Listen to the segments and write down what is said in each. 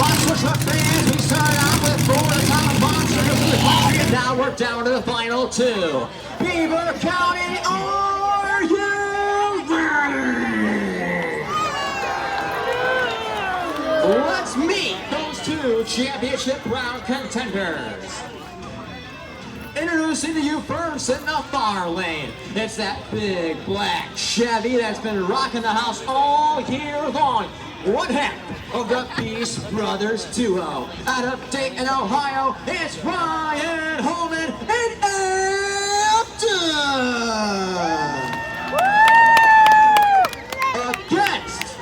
Monster truck fans, we start out with 4 top monsters, and now we're down to the final 2. Beaver County, are you ready? Let's meet those 2 championship round contenders. Introducing to you first in the far lane, it's that big black Chevy that's been rocking the house all year long. One half of the Beast Brothers duo. Out of Dayton, Ohio, it's Ryan Holeman and Afton. Against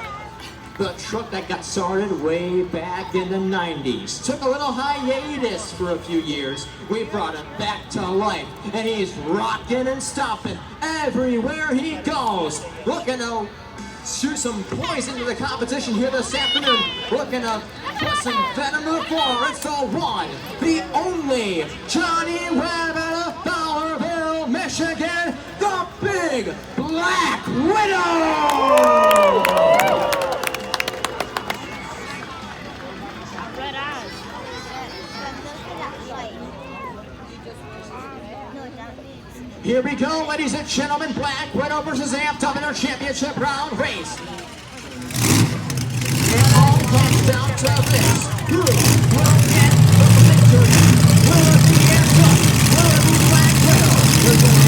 the truck that got started way back in the 90s. Took a little hiatus for a few years. We brought him back to life, and he's rocking and stomping everywhere he goes. Looking to shoot some poison into the competition here this afternoon. Looking to put some venom to the floor. It's the one, the only Johnny Webb out of Fowlerville, Michigan, the Big Black Widow! Here we go, ladies and gentlemen. Black Widow versus Amped Up in our championship round race. It all comes down to this. Who will get the victory? Will it be Amped Up? Will it be Black Widow?